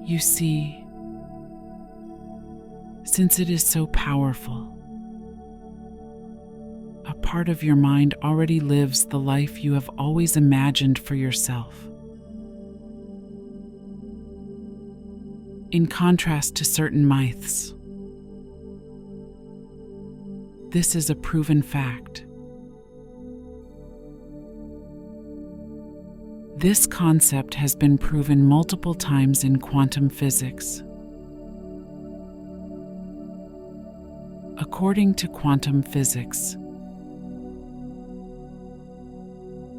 You see, since it is so powerful, a part of your mind already lives the life you have always imagined for yourself. In contrast to certain myths, this is a proven fact. This concept has been proven multiple times in quantum physics. According to quantum physics,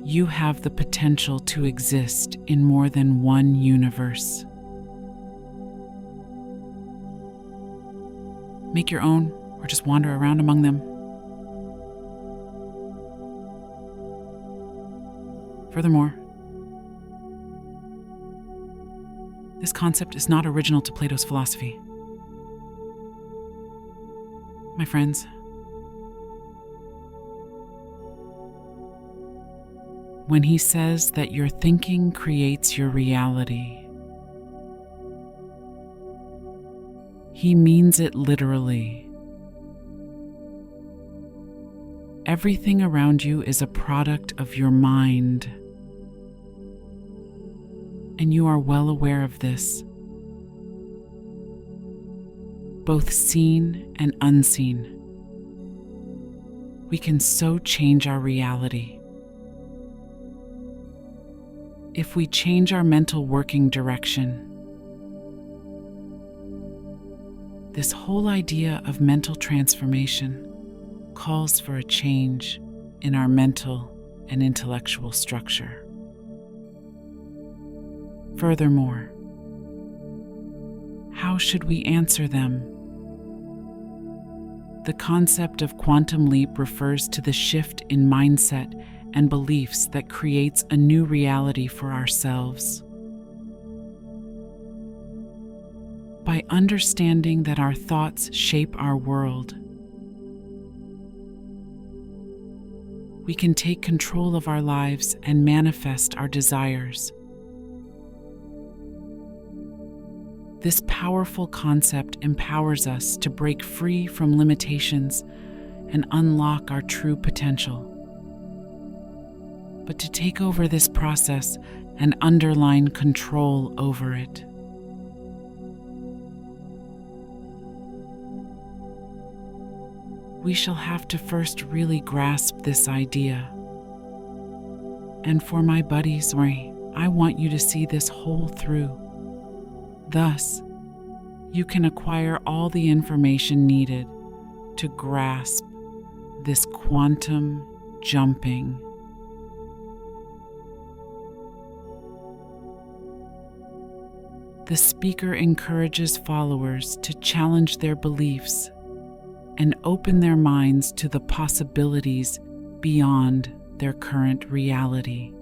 you have the potential to exist in more than one universe. Make your own, or just wander around among them. Furthermore, this concept is not original to Plato's philosophy. My friends, when he says that your thinking creates your reality, he means it literally. Everything around you is a product of your mind, and you are well aware of this, both seen and unseen. We can so change our reality. If we change our mental working direction, this whole idea of mental transformation calls for a change in our mental and intellectual structure. Furthermore, how should we answer them? The concept of quantum leap refers to the shift in mindset and beliefs that creates a new reality for ourselves. By understanding that our thoughts shape our world, we can take control of our lives and manifest our desires. This powerful concept empowers us to break free from limitations and unlock our true potential. But to take over this process and underline control over it, we shall have to first really grasp this idea. And for my buddies, I want you to see this whole through. Thus, you can acquire all the information needed to grasp this quantum jumping. The speaker encourages followers to challenge their beliefs and open their minds to the possibilities beyond their current reality.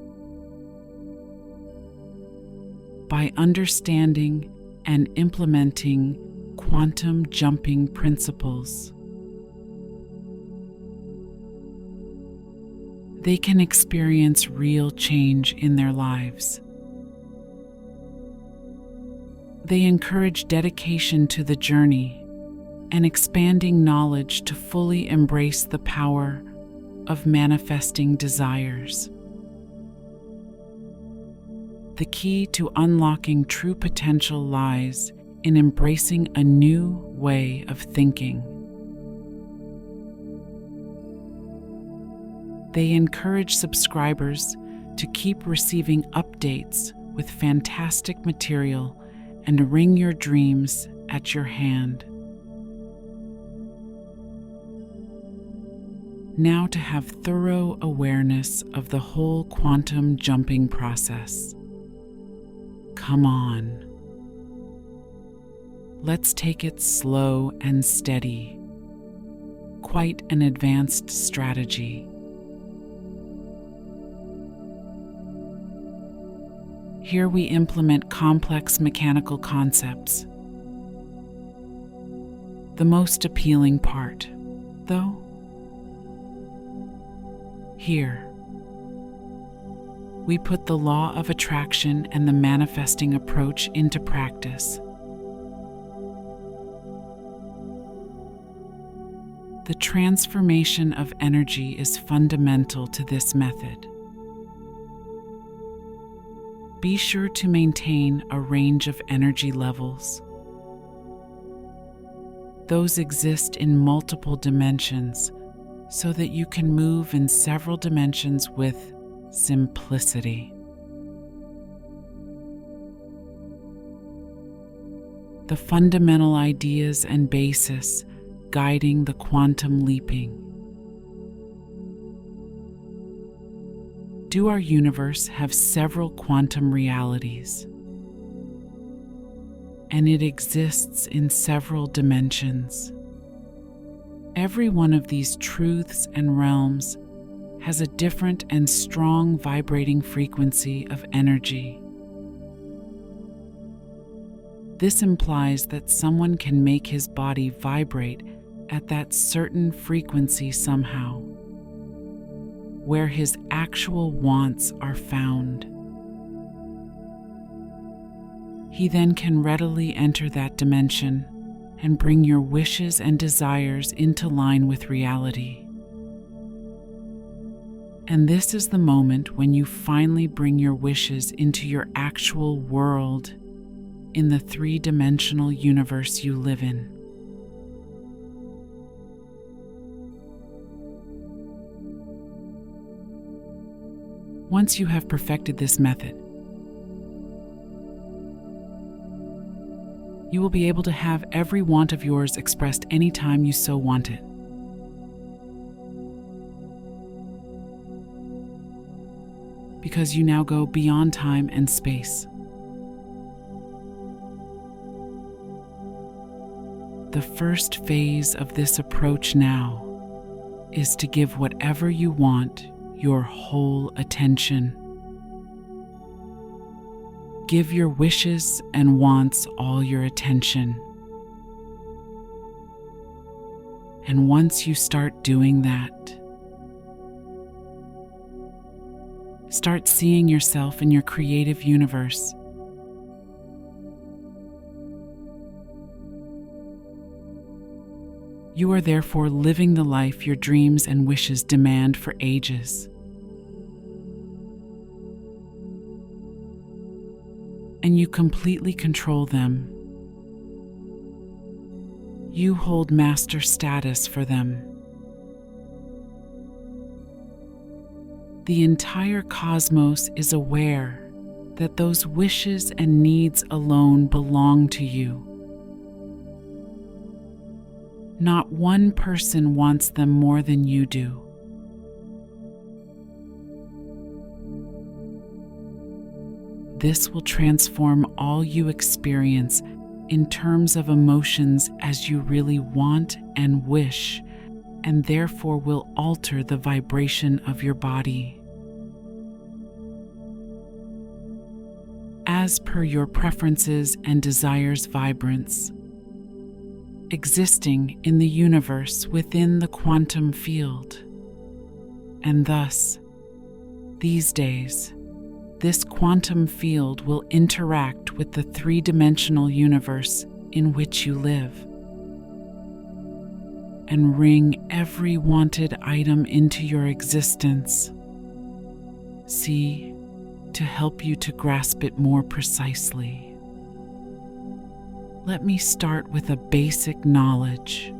By understanding and implementing quantum jumping principles, they can experience real change in their lives. They encourage dedication to the journey and expanding knowledge to fully embrace the power of manifesting desires. The key to unlocking true potential lies in embracing a new way of thinking. They encourage subscribers to keep receiving updates with fantastic material and ring your dreams at your hand. Now to have thorough awareness of the whole quantum jumping process. Come on. Let's take it slow and steady. Quite an advanced strategy. Here we implement complex mechanical concepts. The most appealing part, though, Here, we put the law of attraction and the manifesting approach into practice. The transformation of energy is fundamental to this method. Be sure to maintain a range of energy levels. Those exist in multiple dimensions so that you can move in several dimensions with simplicity. The fundamental ideas and basis guiding the quantum leaping. Do our universe have several quantum realities? And it exists in several dimensions. Every one of these truths and realms has a different and strong vibrating frequency of energy. This implies that someone can make his body vibrate at that certain frequency somehow, where his actual wants are found. He then can readily enter that dimension and bring your wishes and desires into line with reality. And this is the moment when you finally bring your wishes into your actual world in the three-dimensional universe you live in. Once you have perfected this method, you will be able to have every want of yours expressed anytime you so want it. Because you now go beyond time and space. The first phase of this approach now is to give whatever you want your whole attention. Give your wishes and wants all your attention. And once you start doing that, start seeing yourself in your creative universe. You are therefore living the life your dreams and wishes demand for ages. And you completely control them. You hold master status for them. The entire cosmos is aware that those wishes and needs alone belong to you. Not one person wants them more than you do. This will transform all you experience in terms of emotions as you really want and wish, and therefore will alter the vibration of your body. As per your preferences and desires' vibrance, existing in the universe within the quantum field. And thus, these days, this quantum field will interact with the three-dimensional universe in which you live and bring every wanted item into your existence. See, to help you to grasp it more precisely. Let me start with a basic knowledge.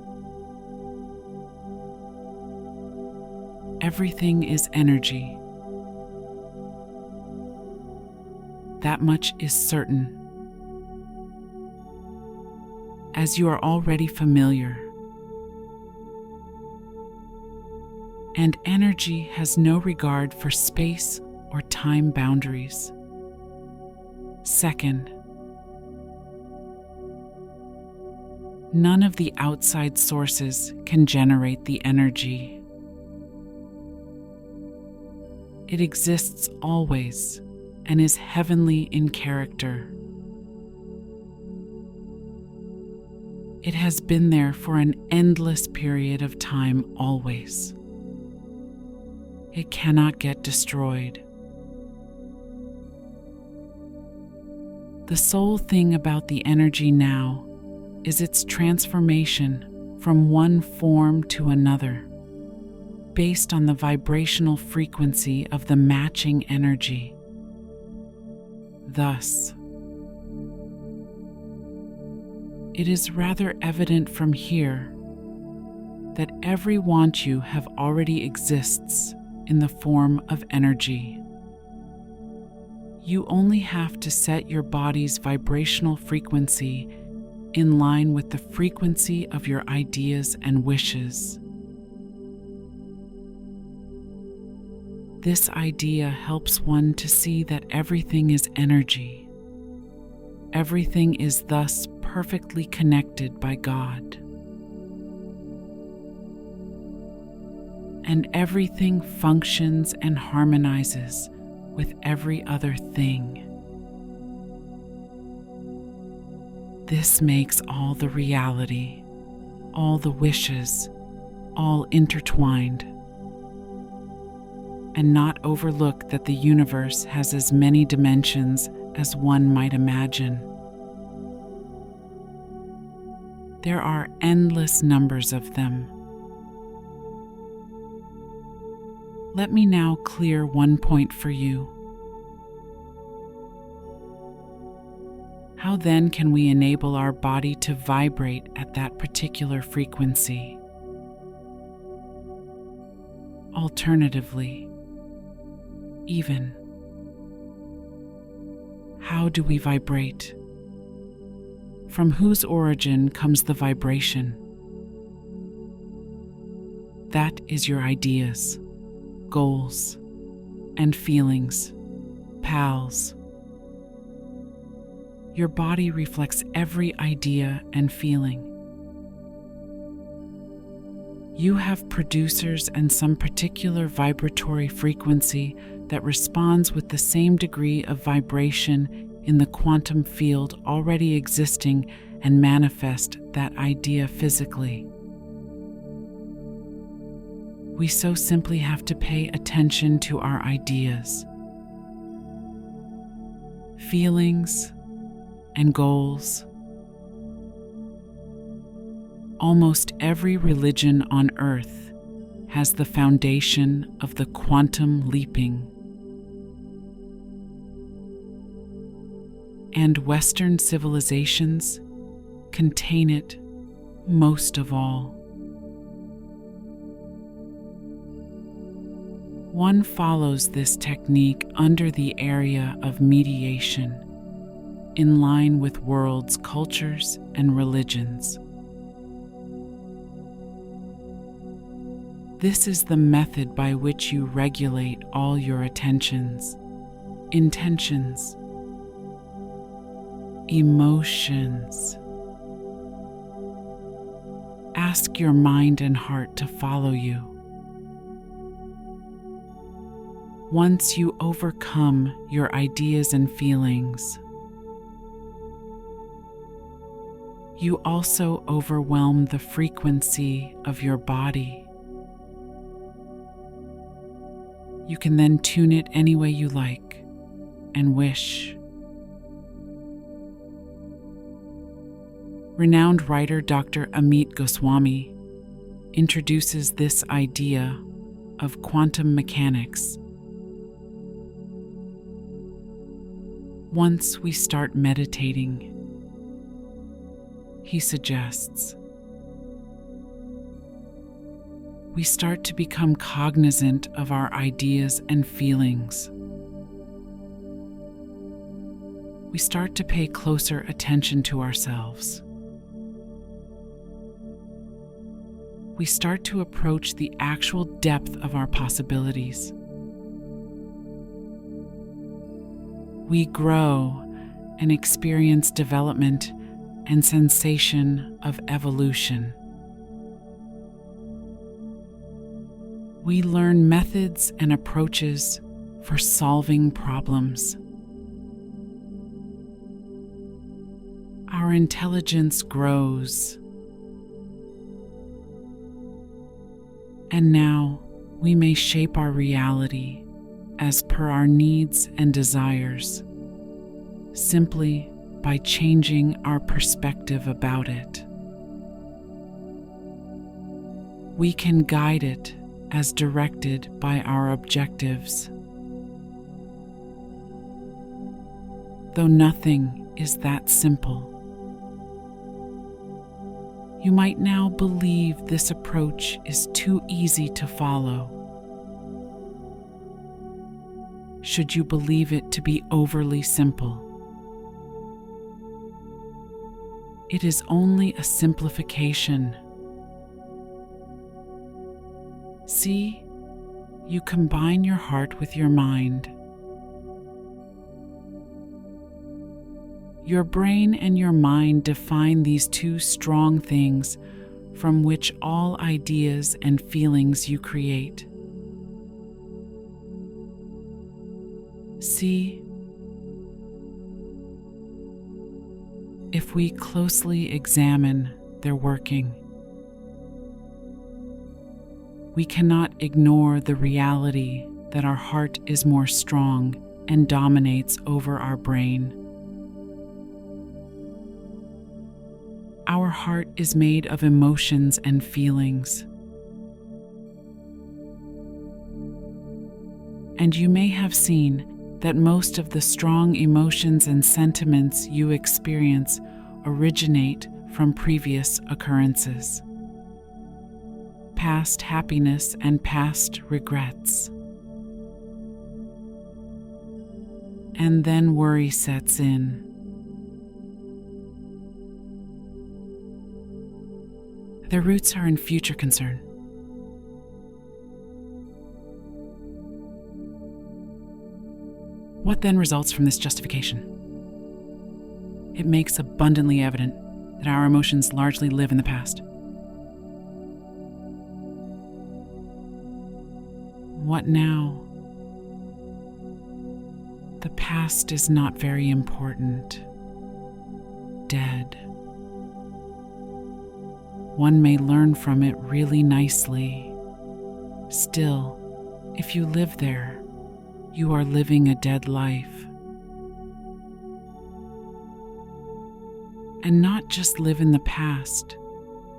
Everything is energy. That much is certain. As you are already familiar. And energy has no regard for space or time boundaries. Second, none of the outside sources can generate the energy. It exists always and is heavenly in character. It has been there for an endless period of time always. It cannot get destroyed. The sole thing about the energy now is its transformation from one form to another, based on the vibrational frequency of the matching energy. Thus, it is rather evident from here that every want you have already exists in the form of energy. You only have to set your body's vibrational frequency in line with the frequency of your ideas and wishes. This idea helps one to see that everything is energy. Everything is thus perfectly connected by God. And everything functions and harmonizes with every other thing. This makes all the reality, all the wishes, all intertwined. And not overlook that the universe has as many dimensions as one might imagine. There are endless numbers of them. Let me now clear one point for you. How then can we enable our body to vibrate at that particular frequency? Alternatively, even, how do we vibrate? From whose origin comes the vibration? That is your ideas, goals, and feelings, pals. Your body reflects every idea and feeling. You have producers and some particular vibratory frequency that responds with the same degree of vibration in the quantum field already existing and manifest that idea physically. We so simply have to pay attention to our ideas, feelings, and goals. Almost every religion on earth has the foundation of the quantum leaping. And Western civilizations contain it most of all. One follows this technique under the area of mediation, in line with world's cultures and religions. This is the method by which you regulate all your attentions, intentions, emotions. Ask your mind and heart to follow you. Once you overcome your ideas and feelings, you also overwhelm the frequency of your body. You can then tune it any way you like and wish. Renowned writer Dr. Amit Goswami introduces this idea of quantum mechanics. Once we start meditating, he suggests, we start to become cognizant of our ideas and feelings. We start to pay closer attention to ourselves. We start to approach the actual depth of our possibilities. We grow and experience development and sensation of evolution. We learn methods and approaches for solving problems. Our intelligence grows. And now we may shape our reality as per our needs and desires, simply by changing our perspective about it. We can guide it as directed by our objectives. Though nothing is that simple. You might now believe this approach is too easy to follow. Should you believe it to be overly simple? It is only a simplification. See, you combine your heart with your mind. Your brain and your mind define these two strong things from which all ideas and feelings you create. See, if we closely examine their working, we cannot ignore the reality that our heart is more strong and dominates over our brain. Our heart is made of emotions and feelings. And you may have seen that most of the strong emotions and sentiments you experience originate from previous occurrences, past happiness and past regrets. And then worry sets in. Their roots are in future concern. What then results from this justification? It makes abundantly evident that our emotions largely live in the past. What now? The past is not very important. Dead. One may learn from it really nicely. Still, if you live there, you are living a dead life. And not just live in the past,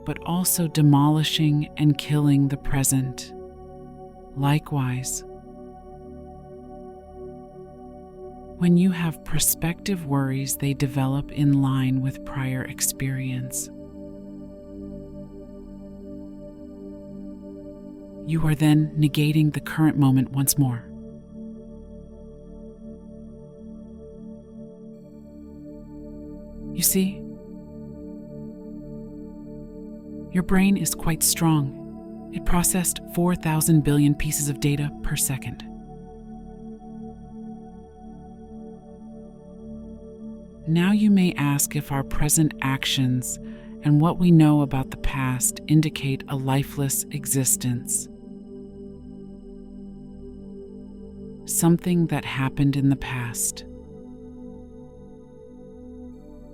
but also demolishing and killing the present. Likewise, when you have prospective worries, they develop in line with prior experience. You are then negating the current moment once more. You see, your brain is quite strong. It processed 4,000 billion pieces of data per second. Now you may ask if our present actions and what we know about the past indicate a lifeless existence. Something that happened in the past.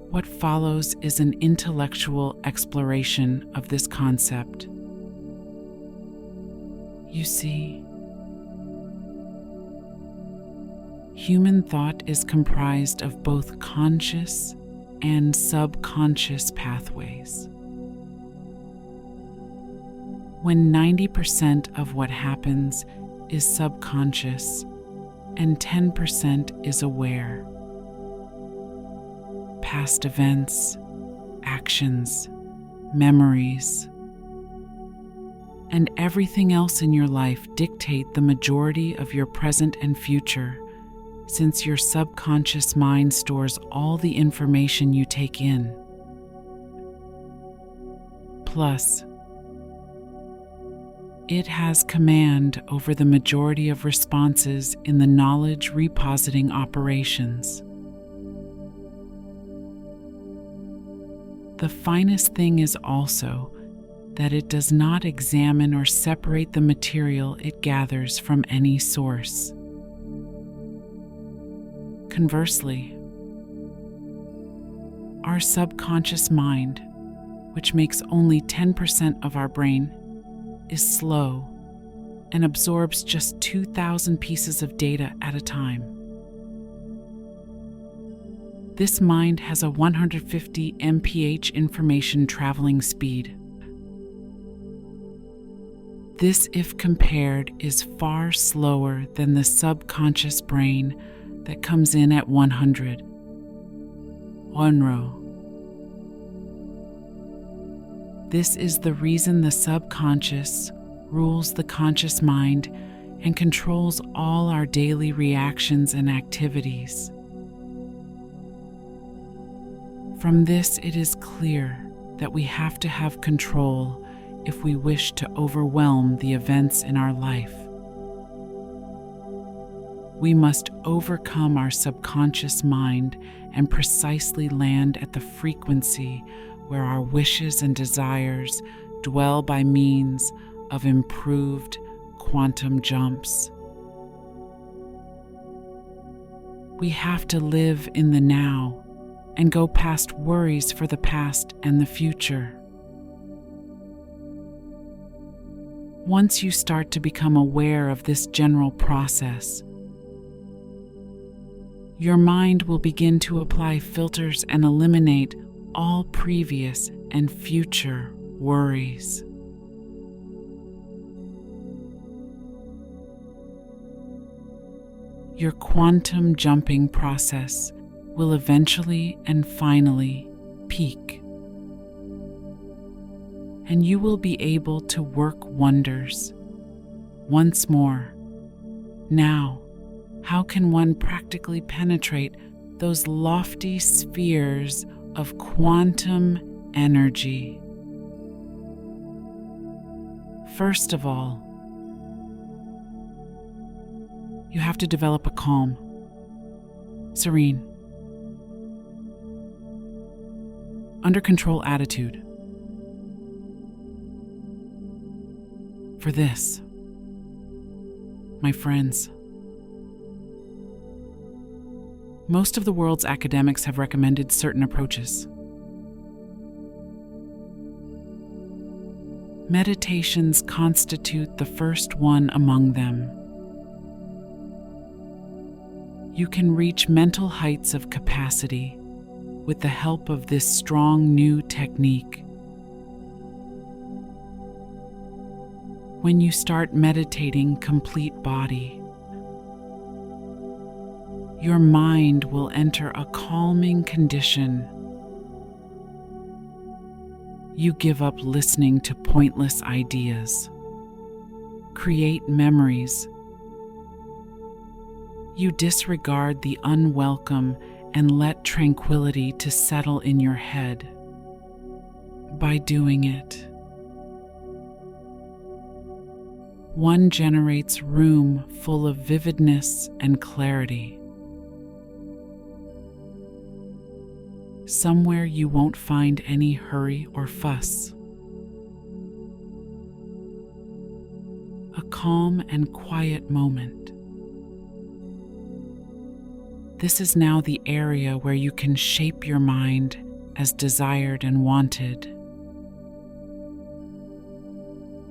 What follows is an intellectual exploration of this concept. You see, human thought is comprised of both conscious and subconscious pathways. When 90% of what happens is subconscious and 10% is aware. Past events, actions, memories, and everything else in your life dictate the majority of your present and future, since your subconscious mind stores all the information you take in. Plus, it has command over the majority of responses in the knowledge repositing operations. The finest thing is also that it does not examine or separate the material it gathers from any source. Conversely, our subconscious mind, which makes only 10% of our brain, is slow and absorbs just 2,000 pieces of data at a time. This mind has a 150 mph information traveling speed. This, if compared, is far slower than the subconscious brain that comes in at 100. Onro. This is the reason the subconscious rules the conscious mind and controls all our daily reactions and activities. From this, it is clear that we have to have control if we wish to overwhelm the events in our life. We must overcome our subconscious mind and precisely land at the frequency where our wishes and desires dwell by means of improved quantum jumps. We have to live in the now and go past worries for the past and the future. Once you start to become aware of this general process, your mind will begin to apply filters and eliminate all previous and future worries. Your quantum jumping process will eventually and finally peak, and you will be able to work wonders. Once more, now, how can one practically penetrate those lofty spheres of quantum energy? First of all, you have to develop a calm, serene, under control attitude. For this, my friends, most of the world's academics have recommended certain approaches. Meditations constitute the first one among them. You can reach mental heights of capacity with the help of this strong new technique. When you start meditating complete body, your mind will enter a calming condition. You give up listening to pointless ideas. Create memories. You disregard the unwelcome and let tranquility to settle in your head. By doing it, one generates room full of vividness and clarity. Somewhere you won't find any hurry or fuss. A calm and quiet moment. This is now the area where you can shape your mind as desired and wanted.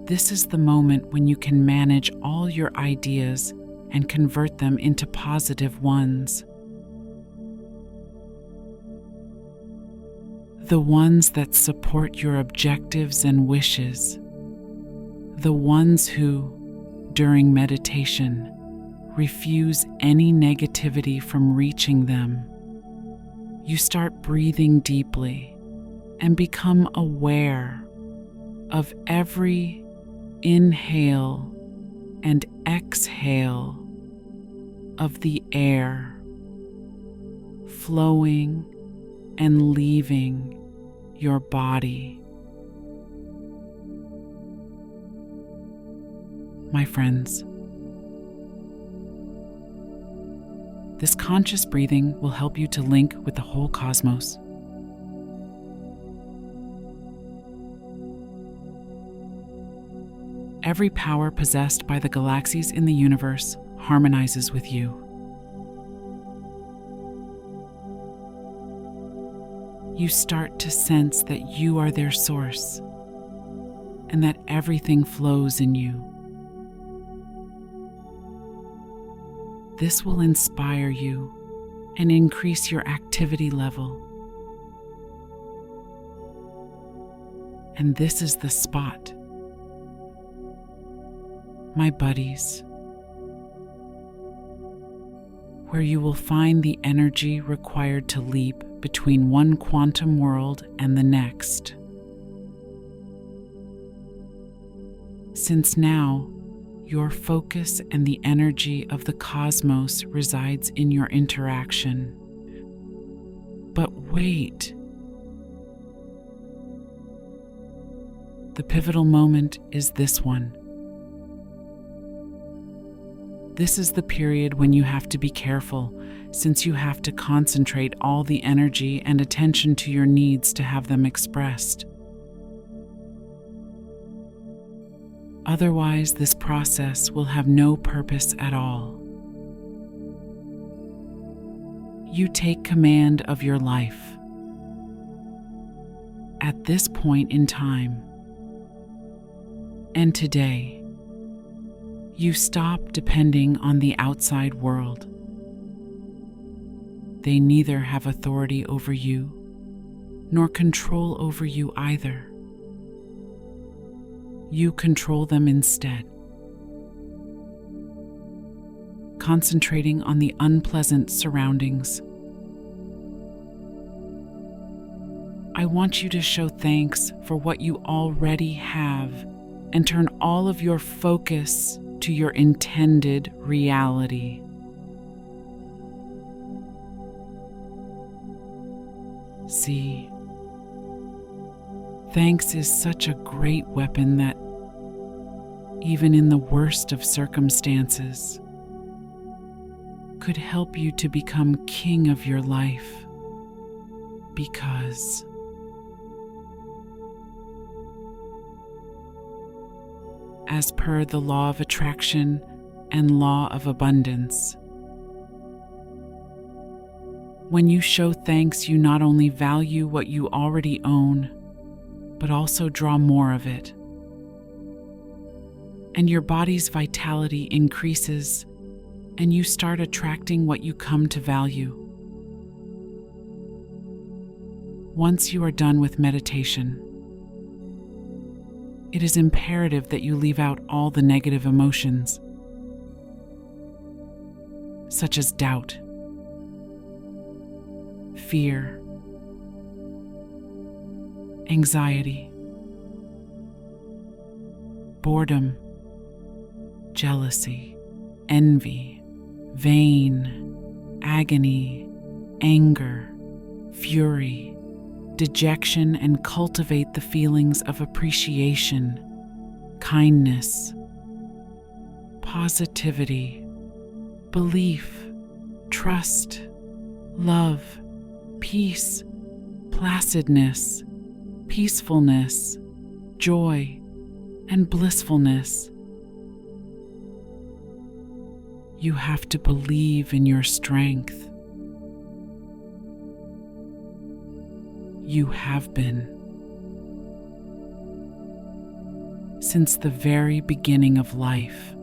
This is the moment when you can manage all your ideas and convert them into positive ones. The ones that support your objectives and wishes. The ones who, during meditation, refuse any negativity from reaching them. You start breathing deeply and become aware of every inhale and exhale of the air flowing and leaving your body. My friends, this conscious breathing will help you to link with the whole cosmos. Every power possessed by the galaxies in the universe harmonizes with you. You start to sense that you are their source and that everything flows in you. This will inspire you and increase your activity level. And this is the spot, my buddies, where you will find the energy required to leap between one quantum world and the next. Since now, your focus and the energy of the cosmos resides in your interaction. But wait. The pivotal moment is this one. This is the period when you have to be careful, since you have to concentrate all the energy and attention to your needs to have them expressed. Otherwise, this process will have no purpose at all. You take command of your life. At this point in time, and today, you stop depending on the outside world. They neither have authority over you, nor control over you either. You control them instead, concentrating on the unpleasant surroundings. I want you to show thanks for what you already have and turn all of your focus to your intended reality. See, thanks is such a great weapon that, even in the worst of circumstances, could help you to become king of your life. Because as per the law of attraction and law of abundance, when you show thanks, you not only value what you already own, but also draw more of it. And your body's vitality increases, and you start attracting what you come to value. Once you are done with meditation, it is imperative that you leave out all the negative emotions, such as doubt, fear, anxiety, boredom, jealousy, envy, vain, agony, anger, fury, dejection, and cultivate the feelings of appreciation, kindness, positivity, belief, trust, love, peace, placidness, peacefulness, joy, and blissfulness. You have to believe in your strength. You have been. Since the very beginning of life,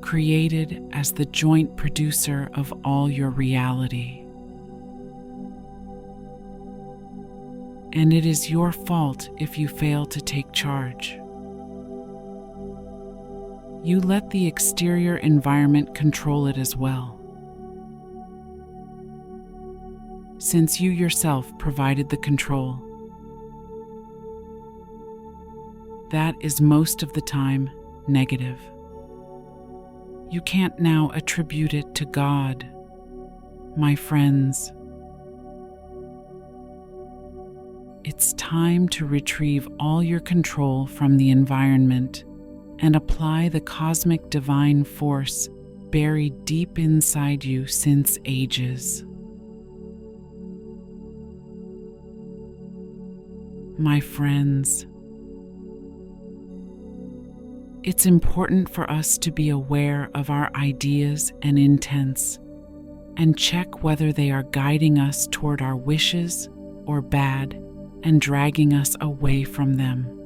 created as the joint producer of all your reality. And it is your fault if you fail to take charge. You let the exterior environment control it as well, since you yourself provided the control. That is most of the time negative. You can't now attribute it to God, my friends. It's time to retrieve all your control from the environment and apply the cosmic divine force buried deep inside you since ages. My friends, it's important for us to be aware of our ideas and intents and check whether they are guiding us toward our wishes or bad and dragging us away from them.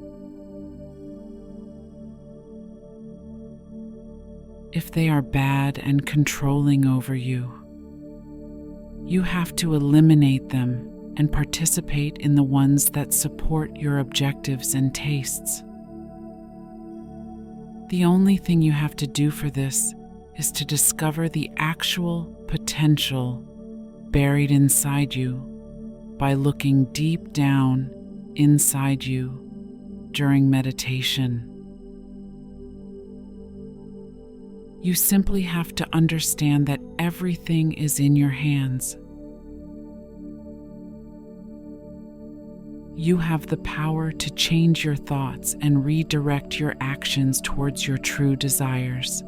if they are bad and controlling over you. You have to eliminate them and participate in the ones that support your objectives and tastes. The only thing you have to do for this is to discover the actual potential buried inside you by looking deep down inside you during meditation. You simply have to understand that everything is in your hands. You have the power to change your thoughts and redirect your actions towards your true desires.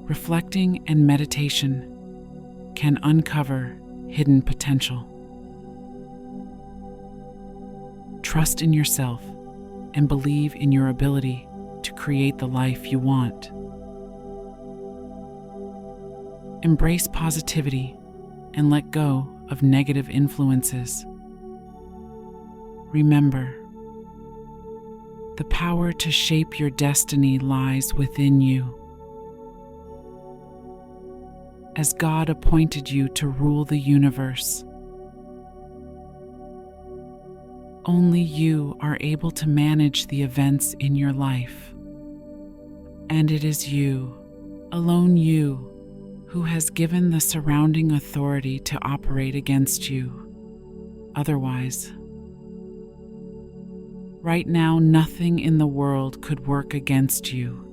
Reflecting and meditation can uncover hidden potential. Trust in yourself and believe in your ability to create the life you want. Embrace positivity and let go of negative influences. Remember, the power to shape your destiny lies within you. As God appointed you to rule the universe, only you are able to manage the events in your life. And it is you, alone you, who has given the surrounding authority to operate against you. Otherwise, right now, nothing in the world could work against you.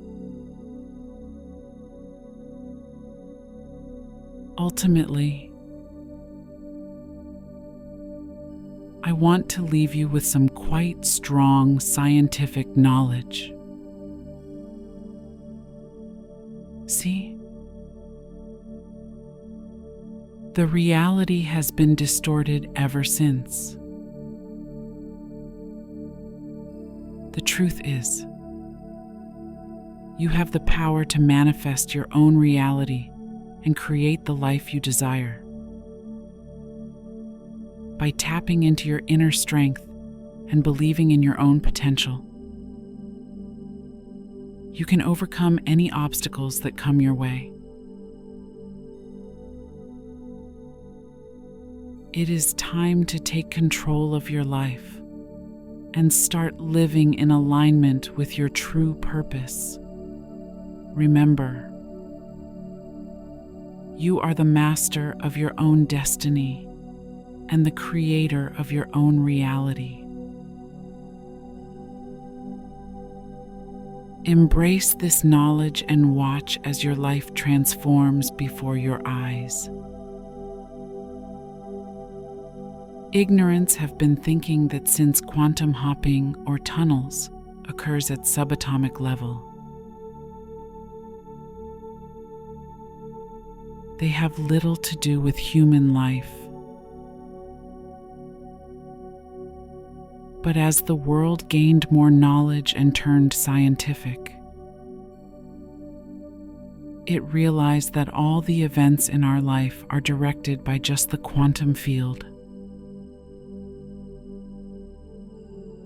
Ultimately, I want to leave you with some quite strong scientific knowledge. See? The reality has been distorted ever since. The truth is, you have the power to manifest your own reality and create the life you desire. By tapping into your inner strength and believing in your own potential, you can overcome any obstacles that come your way. It is time to take control of your life and start living in alignment with your true purpose. Remember, you are the master of your own destiny and the creator of your own reality. Embrace this knowledge and watch as your life transforms before your eyes. Ignorance have been thinking that since quantum hopping or tunnels occurs at subatomic level, they have little to do with human life. But as the world gained more knowledge and turned scientific, it realized that all the events in our life are directed by just the quantum field.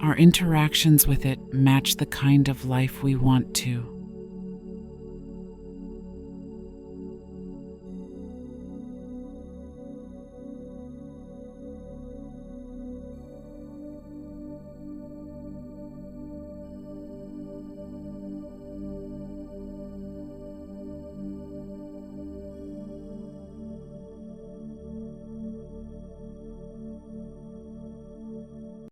Our interactions with it match the kind of life we want to.